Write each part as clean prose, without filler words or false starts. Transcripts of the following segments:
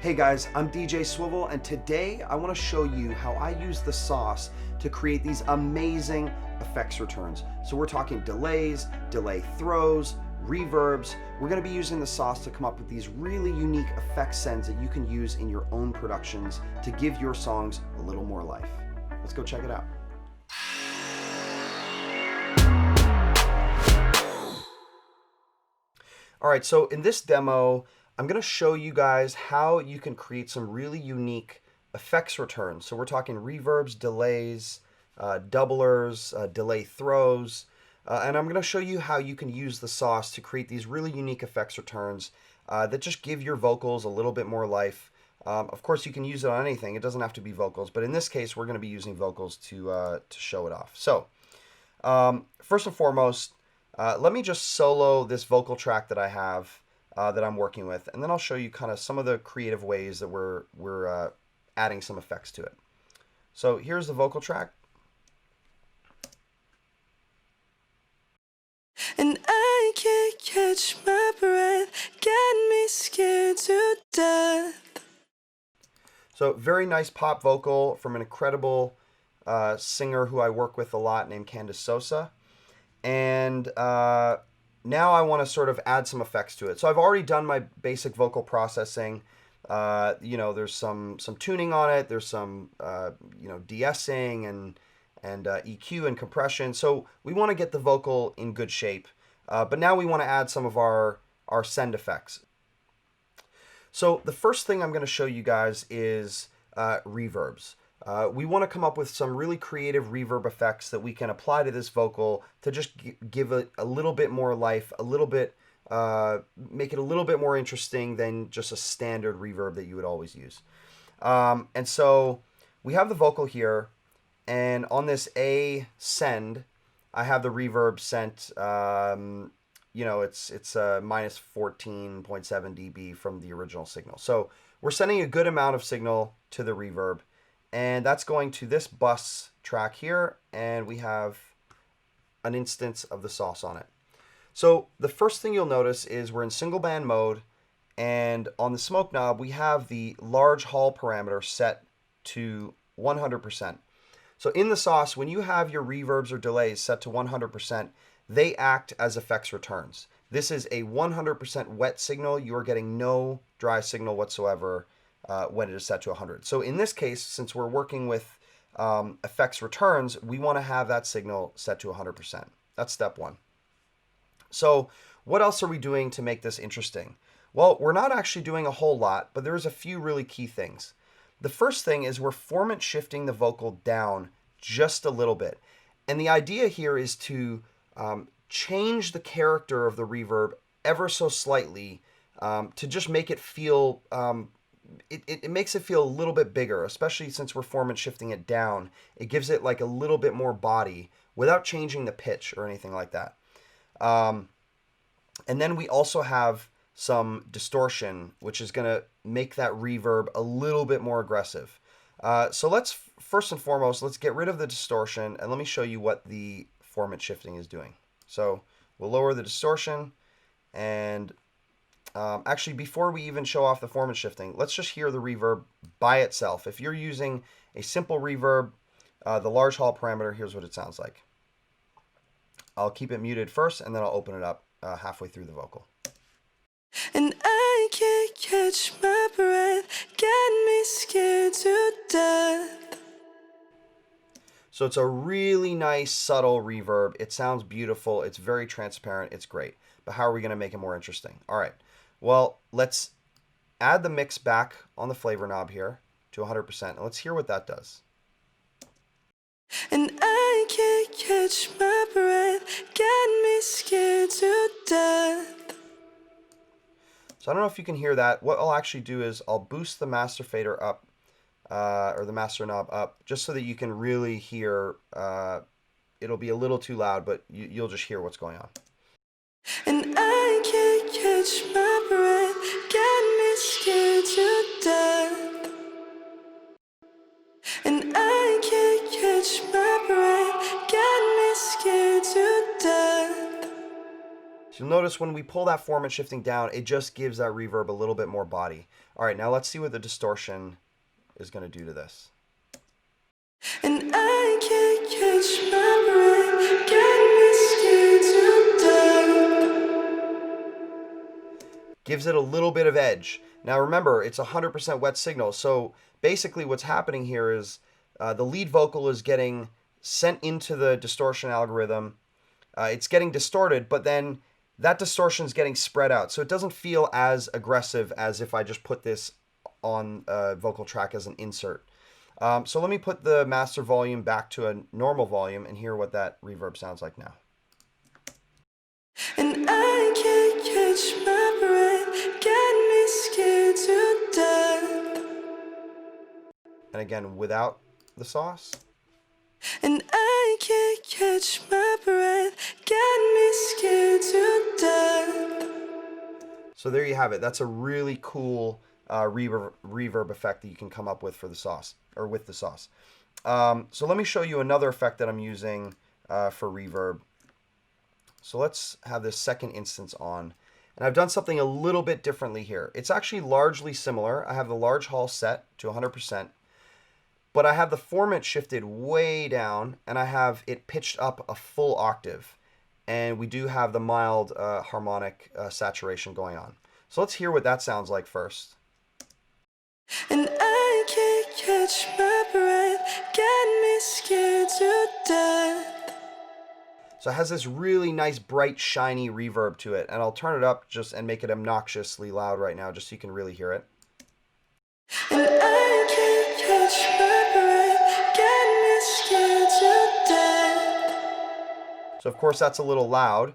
Hey guys, I'm DJ Swivel, and today I want to show you how I use the sauce to create these amazing effects returns. So we're talking delays, delay throws, reverbs. We're going to be using the sauce to come up with these really unique effect sends that you can use in your own productions to give your songs a little more life. Let's go check it out. All right, so in this demo, I'm going to show you guys how you can create some really unique effects returns. So we're talking reverbs, delays, doublers, delay throws, and I'm going to show you how you can use the sauce to create these really unique effects returns that just give your vocals a little bit more life. Of course, you can use it on anything. It doesn't have to be vocals, but in this case, we're going to be using vocals to show it off. So first and foremost, let me just solo this vocal track that I have that I'm working with, and then I'll show you kind of some of the creative ways that we're adding some effects to it. So here's the vocal track. And I can't catch my breath, got me scared to death. So very nice pop vocal from an incredible singer who I work with a lot named Candace Sosa. And now I want to sort of add some effects to it. So I've already done my basic vocal processing. You know, there's some tuning on it. There's some you know, de-essing and EQ and compression. So we want to get the vocal in good shape. But now we want to add some of our send effects. So the first thing I'm going to show you guys is reverbs. We want to come up with some really creative reverb effects that we can apply to this vocal to just give it a little bit more life, a little bit, make it a little bit more interesting than just a standard reverb that you would always use. And so we have the vocal here, and on this A send, I have the reverb sent, you know, it's minus 14.7 dB from the original signal. So we're sending a good amount of signal to the reverb. And that's going to this bus track here, and we have an instance of the sauce on it. So the first thing you'll notice is we're in single band mode, and on the smoke knob, we have the large hall parameter set to 100%. So in the sauce, when you have your reverbs or delays set to 100%, they act as effects returns. This is a 100% wet signal. You are getting no dry signal whatsoever when it is set to 100. So in this case, since we're working with effects returns, we want to have that signal set to 100%. That's step one. So what else are we doing to make this interesting? Well, we're not actually doing a whole lot, but there's a few really key things. The first thing is we're formant shifting the vocal down just a little bit. And the idea here is to change the character of the reverb ever so slightly to just make it feel it makes it feel a little bit bigger, especially since we're formant shifting it down. It gives it like a little bit more body without changing the pitch or anything like that. And then we also have some distortion, which is going to make that reverb a little bit more aggressive. So let's, first and foremost, let's get rid of the distortion, and let me show you what the formant shifting is doing. So we'll lower the distortion, and actually, before we even show off the formant shifting, let's just hear the reverb by itself. If you're using a simple reverb, the large hall parameter, here's what it sounds like. I'll keep it muted first, and then I'll open it up halfway through the vocal. And I can't catch my breath, got me scared to death. So it's a really nice, subtle reverb. It sounds beautiful. It's very transparent. It's great. But how are we going to make it more interesting? All right. Well, let's add the mix back on the flavor knob here to 100%. And let's hear what that does. And I can't catch my breath, got me scared to death. So I don't know if you can hear that. What I'll actually do is I'll boost the master fader up, or the master knob up, just so that you can really hear. It'll be a little too loud, but you'll just hear what's going on. And I can't catch my breath, got me scared to death. And I can't catch my breath, got me scared to death. So you'll notice when we pull that formant shifting down, it just gives that reverb a little bit more body. All right, now let's see what the distortion is going to do to this. And I can't catch my breath, got me scared to death. Gives it a little bit of edge. Now remember, it's 100% wet signal, so basically what's happening here is the lead vocal is getting sent into the distortion algorithm. It's getting distorted, but then that distortion is getting spread out, so it doesn't feel as aggressive as if I just put this on a vocal track as an insert. So let me put the master volume back to a normal volume and hear what that reverb sounds like now. And I can't catch my breath, got me scared to death. And again, without the sauce. And I can't catch my breath, got me scared to death. So there you have it. That's a really cool reverb effect that you can come up with for the sauce, or with the sauce. So let me show you another effect that I'm using for reverb. So let's have this second instance on. And I've done something a little bit differently here. It's actually largely similar. I have the large hall set to 100%, but I have the formant shifted way down, and I have it pitched up a full octave. And we do have the mild harmonic saturation going on. So let's hear what that sounds like first. And I can't catch my breath, got me scared to death. So it has this really nice, bright, shiny reverb to it. And I'll turn it up just and make it obnoxiously loud right now, just so you can really hear it. And I can't catch my breath, got me scared to death. So of course that's a little loud,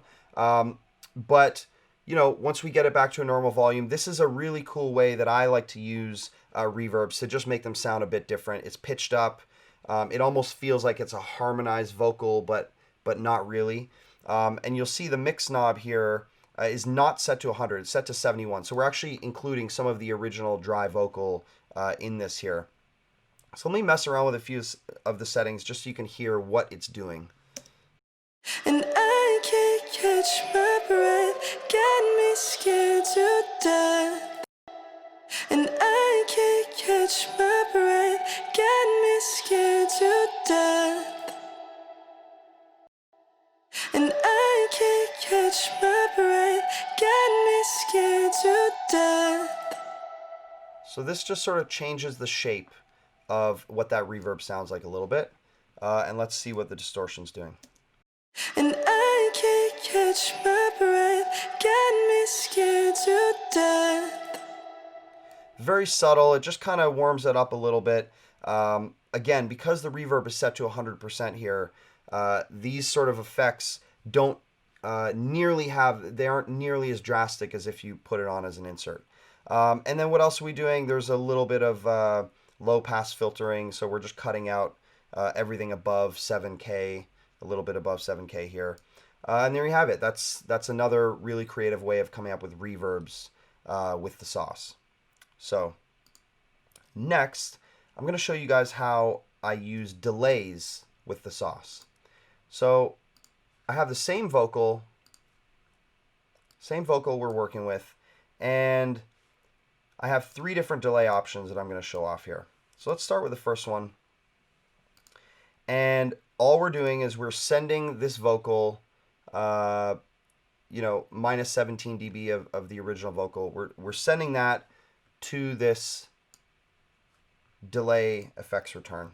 but you know, once we get it back to a normal volume, this is a really cool way that I like to use reverbs to just make them sound a bit different. It's pitched up. It almost feels like it's a harmonized vocal, but not really. And you'll see the mix knob here is not set to 100, it's set to 71. So we're actually including some of the original dry vocal in this here. So let me mess around with a few of the settings just so you can hear what it's doing. And I can't catch my breath, got me scared to death. And I can't catch my breath, got me scared to death. And I can't catch my breath, got me scared to death. So this just sort of changes the shape of what that reverb sounds like a little bit. And let's see what the distortion's doing. And I can't catch my breath, got me scared to death. Very subtle. It just kind of warms it up a little bit. Again, because the reverb is set to 100% here, these sort of effects don't they aren't nearly as drastic as if you put it on as an insert. And then what else are we doing? There's a little bit of low pass filtering, so we're just cutting out everything above 7K, a little bit above 7K here. And there you have it. That's another really creative way of coming up with reverbs with the sauce. So next, I'm going to show you guys how I use delays with the sauce. So I have the same vocal we're working with, and I have 3 different delay options that I'm going to show off here. So let's start with the first one. And all we're doing is we're sending this vocal, minus 17 dB of the original vocal. We're sending that to this delay effects return.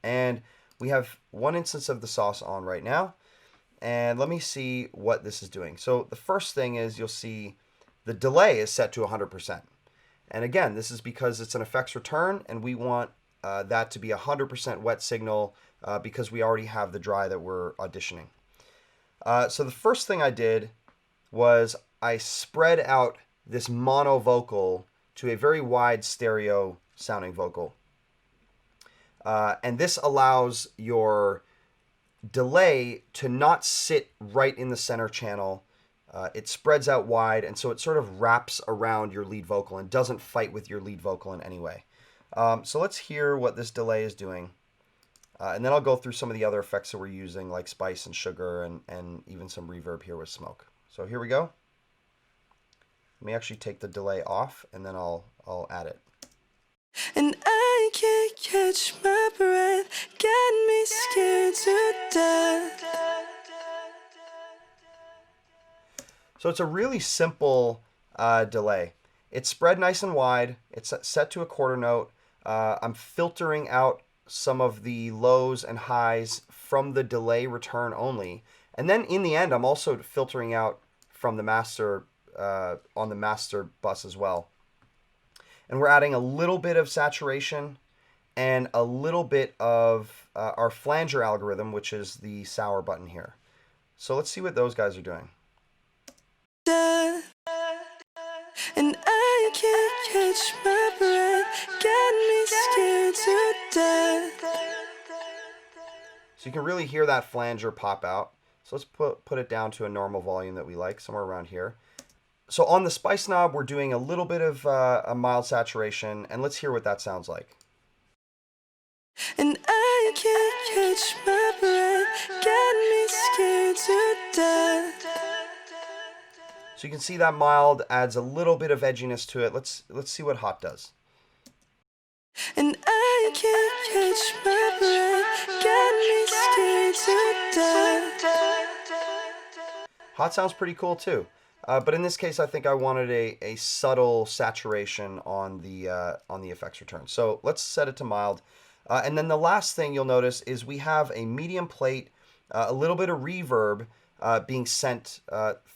And we have one instance of the sauce on right now. And let me see what this is doing. So the first thing is you'll see the delay is set to 100%. And again, this is because it's an effects return, and we want that to be 100% wet signal because we already have the dry that we're auditioning. So the first thing I did was I spread out this mono vocal to a very wide stereo sounding vocal. And this allows your delay to not sit right in the center channel. It spreads out wide, and so it sort of wraps around your lead vocal and doesn't fight with your lead vocal in any way. So let's hear what this delay is doing. And then I'll go through some of the other effects that we're using, like spice and sugar and even some reverb here with smoke. So here we go. Let me actually take the delay off, and then I'll add it. And I can't catch my breath, got me scared to death. So it's a really simple delay. It's spread nice and wide. It's set to a quarter note. I'm filtering out some of the lows and highs from the delay return only. And then in the end, I'm also filtering out from the master on the master bus as well. And we're adding a little bit of saturation and a little bit of our flanger algorithm, which is the sour button here. So let's see what those guys are doing. And I can't catch my breath, got me scared to death. So you can really hear that flanger pop out. So let's put it down to a normal volume that we like, somewhere around here. So on the spice knob, we're doing a little bit of a mild saturation, and let's hear what that sounds like. And I can't catch my breath, got me scared to death. So you can see that mild adds a little bit of edginess to it. Let's see what hot does. And I can't catch my breath, got me scared to death. Hot sounds pretty cool too. But in this case, I think I wanted a subtle saturation on the effects return. So let's set it to mild. And then the last thing you'll notice is we have a medium plate, a little bit of reverb being sent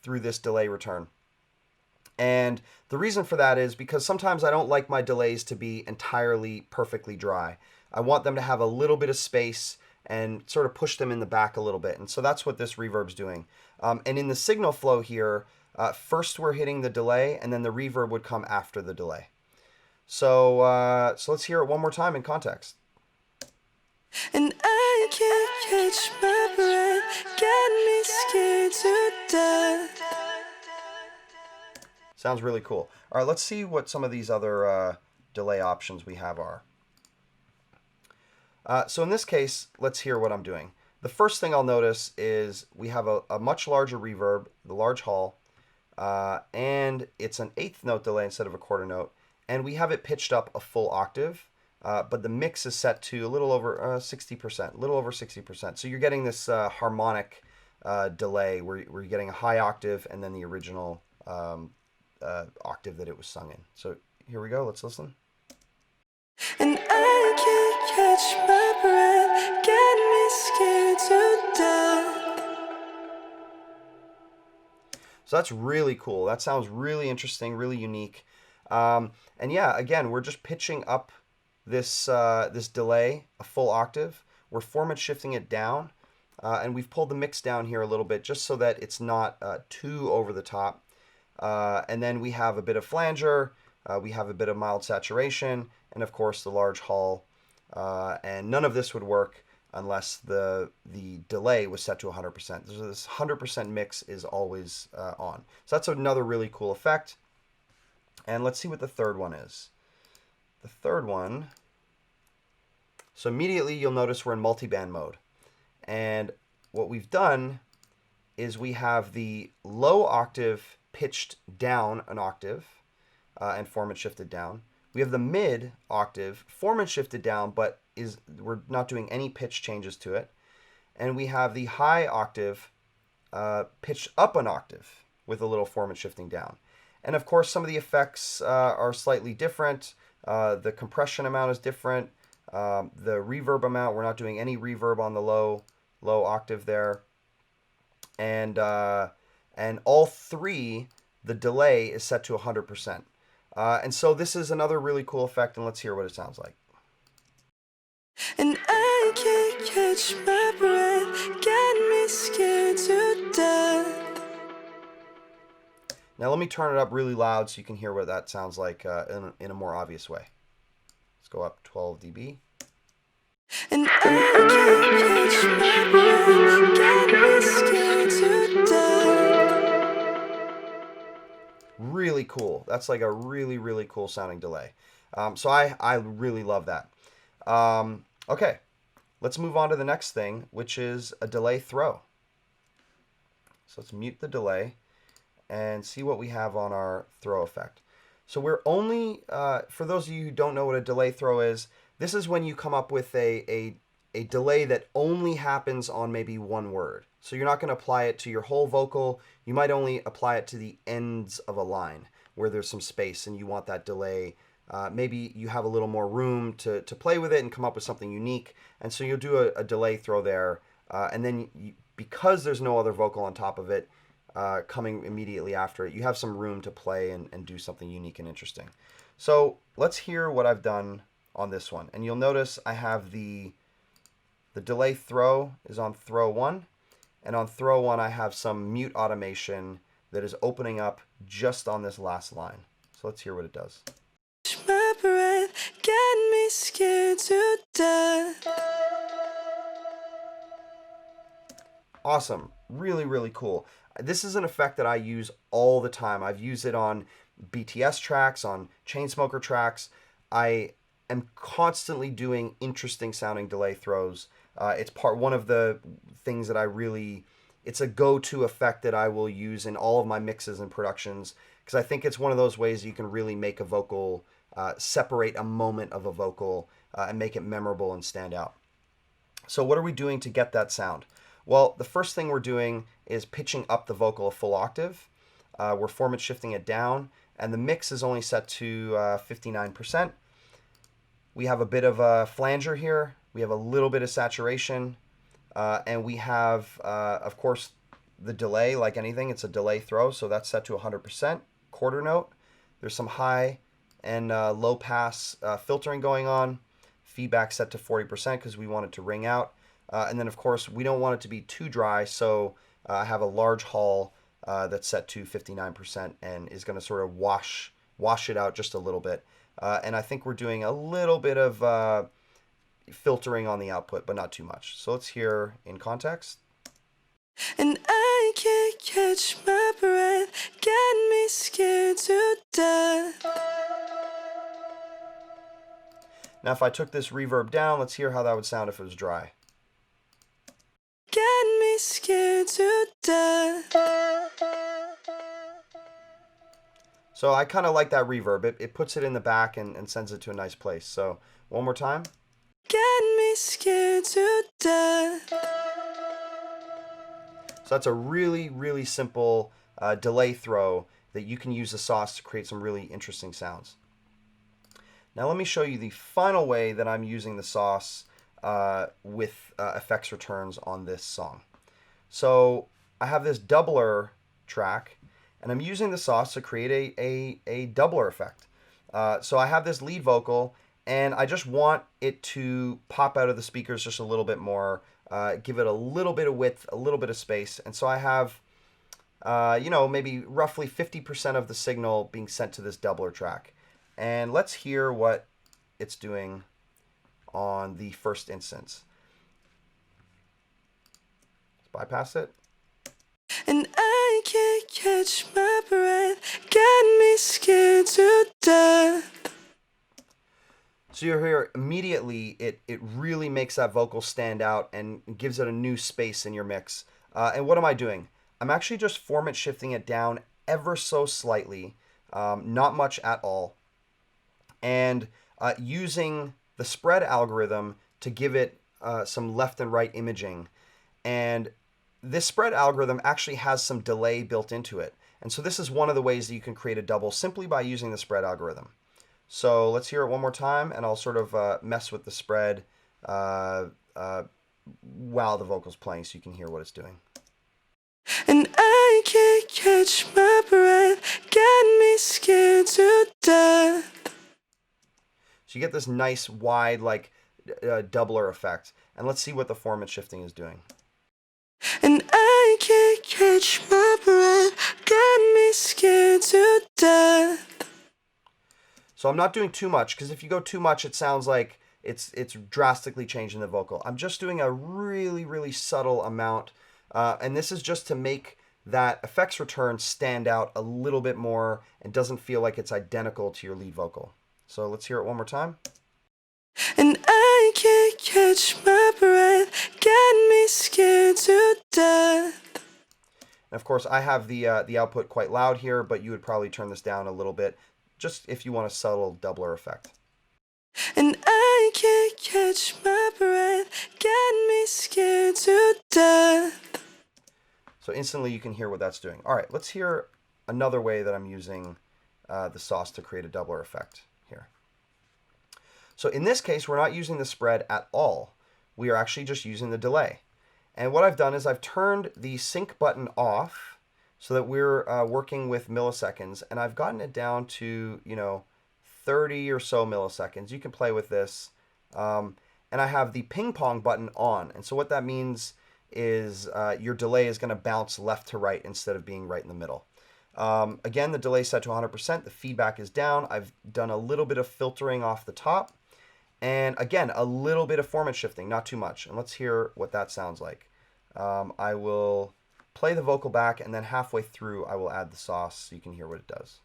through this delay return. And the reason for that is because sometimes I don't like my delays to be entirely perfectly dry. I want them to have a little bit of space and sort of push them in the back a little bit. And so that's what this reverb's doing. And in the signal flow here, first we're hitting the delay, and then the reverb would come after the delay. So, so let's hear it one more time in context. And I can't catch my breath, got me scared to death. Sounds really cool. All right, let's see what some of these other delay options we have are. So in this case, let's hear what I'm doing. The first thing I'll notice is we have a much larger reverb, the large hall, and it's an eighth note delay instead of a quarter note, and we have it pitched up a full octave, but the mix is set to a little over 60%, a little over 60%. So you're getting this harmonic delay where you're getting a high octave and then the original octave that it was sung in. So here we go, let's listen. And I can't catch my breath, got me scared to death. So that's really cool. That sounds really interesting, really unique. And yeah, again, we're just pitching up this this delay a full octave. We're Formant shifting it down, and we've pulled the mix down here a little bit just so that it's not too over the top. And then we have a bit of flanger, we have a bit of mild saturation, and of course the large hall. And none of this would work unless the delay was set to 100%. So this 100% mix is always on. So that's another really cool effect. And let's see what the third one is. The third one, so immediately you'll notice we're in multiband mode. And what we've done is we have the low octave pitched down an octave and Formant shifted down. We have the mid octave Formant shifted down, but we're not doing any pitch changes to it. And we have the high octave pitched up an octave with a little Formant shifting down. And of course, some of the effects are slightly different. The compression amount is different. The reverb amount, we're not doing any reverb on the low octave there. And all three, the delay is set to 100%. And so this is another really cool effect, and let's hear what it sounds like. And I can't catch my breath, got me scared to death. Now let me turn it up really loud so you can hear what that sounds like in a more obvious way. Let's go up 12 dB. And I can't catch my breath, got me scared to death. Really cool. That's like a really, really cool sounding delay. So I really love that. Okay, let's move on to the next thing, which is a delay throw. So let's mute the delay. and see what we have on our throw effect. So we're only, for those of you who don't know what a delay throw is, this is when you come up with a delay that only happens on maybe one word. So you're not going to apply it to your whole vocal. You might only apply it to the ends of a line where there's some space and you want that delay. Maybe you have a little more room to play with it and come up with something unique. And so you'll do a delay throw there. And then because there's no other vocal on top of it, coming immediately after it, you have some room to play and do something unique and interesting. So let's hear what I've done on this one. And you'll notice I have the delay throw is on throw 1. And on throw 1, I have some mute automation that is opening up just on this last line. So let's hear what it does. My breath got me scared to death. Awesome. Really, really cool. This is an effect that I use all the time. I've used it on BTS tracks, on Chainsmoker tracks. I am constantly doing interesting sounding delay throws. It's one of the things that it's a go-to effect that I will use in all of my mixes and productions, because I think it's one of those ways you can really make a vocal, separate a moment of a vocal and make it memorable and stand out. So what are we doing to get that sound? Well, the first thing we're doing is pitching up the vocal a full octave. We're Formant shifting it down, and the mix is only set to 59%. We have a bit of a flanger here. We have a little bit of saturation, and we have, of course, the delay. Like anything, it's a delay throw, so that's set to 100%. Quarter note. There's some high and low pass filtering going on. Feedback set to 40% because we want it to ring out. And then, of course, we don't want it to be too dry, so I have a large hull that's set to 59% and is going to sort of wash it out just a little bit. And I think we're doing a little bit of filtering on the output, but not too much. So let's hear in context. And I can't catch my breath, got me scared to death. Now, if I took this reverb down, let's hear how that would sound if it was dry. Got me scared to death. So I kind of like that reverb. It puts it in the back and sends it to a nice place. So one more time. Got me scared to death. So that's a really, really simple delay throw that you can use the sauce to create some really interesting sounds. Now let me show you the final way that I'm using the sauce with effects returns on this song. So I have this doubler track, and I'm using the sauce to create a doubler effect. So I have this lead vocal, and I just want it to pop out of the speakers just a little bit more, give it a little bit of width, a little bit of space. And so I have, maybe roughly 50% of the signal being sent to this doubler track. And let's hear what it's doing on the first instance. Let's bypass it. And I can't catch my breath, got me scared to death. So you hear immediately it really makes that vocal stand out and gives it a new space in your mix. And what am I doing? I'm actually just Formant shifting it down ever so slightly, not much at all, and using the spread algorithm to give it some left and right imaging. And this spread algorithm actually has some delay built into it. And so this is one of the ways that you can create a double simply by using the spread algorithm. So let's hear it one more time, and I'll sort of mess with the spread while the vocal's playing so you can hear what it's doing. And I can't catch my breath, got me scared to death. So you get this nice wide doubler effect. And let's see what the Formant shifting is doing. And I can't catch my breath, got me scared to death. So I'm not doing too much, because if you go too much, it sounds like it's drastically changing the vocal. I'm just doing a really, really subtle amount. And this is just to make that effects return stand out a little bit more and doesn't feel like it's identical to your lead vocal. So let's hear it one more time. And I can't catch my breath, got me scared to death. And of course, I have the output quite loud here, but you would probably turn this down a little bit, just if you want a subtle doubler effect. And I can't catch my breath, got me scared to death. So instantly you can hear what that's doing. All right, let's hear another way that I'm using the sauce to create a doubler effect here. So in this case, we're not using the spread at all. We are actually just using the delay. And what I've done is I've turned the sync button off so that we're working with milliseconds, and I've gotten it down to, 30 or so milliseconds. You can play with this. And I have the ping pong button on. And so what that means is your delay is going to bounce left to right instead of being right in the middle. Again, the delay is set to 100%. The feedback is down. I've done a little bit of filtering off the top. And again, a little bit of formant shifting, not too much. And let's hear what that sounds like. I will play the vocal back, and then halfway through, I will add the sauce so you can hear what it does.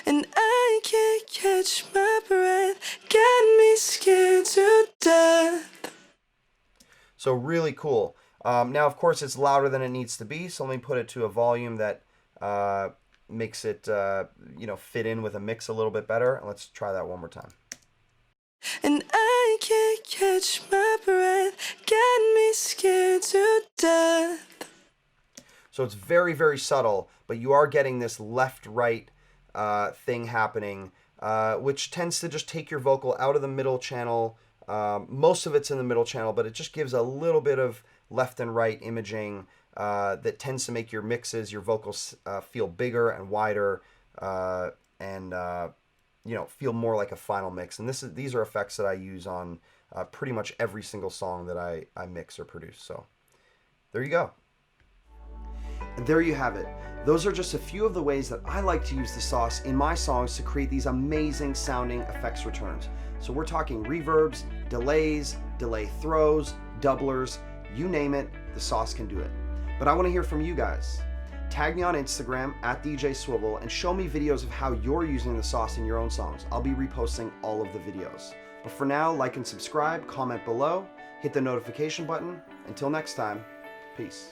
And I can't catch my breath, got me scared to death. So really cool. Now, of course, it's louder than it needs to be, so let me put it to a volume that makes it, fit in with a mix a little bit better. And let's try that one more time. And I can't catch my breath, got me scared to death. So it's very, very subtle, but you are getting this left-right thing happening, which tends to just take your vocal out of the middle channel. Most of it's in the middle channel, but it just gives a little bit of left and right imaging that tends to make your mixes, your vocals feel bigger and wider, and feel more like a final mix. And these are effects that I use on pretty much every single song that I mix or produce. So there you go. And there you have it. Those are just a few of the ways that I like to use the sauce in my songs to create these amazing sounding effects returns. So we're talking reverbs, delays, delay throws, doublers, you name it, the sauce can do it. But I want to hear from you guys. Tag me on Instagram at DJ Swivel and show me videos of how you're using the sauce in your own songs. I'll be reposting all of the videos. But for now, like and subscribe, comment below, hit the notification button. Until next time, peace.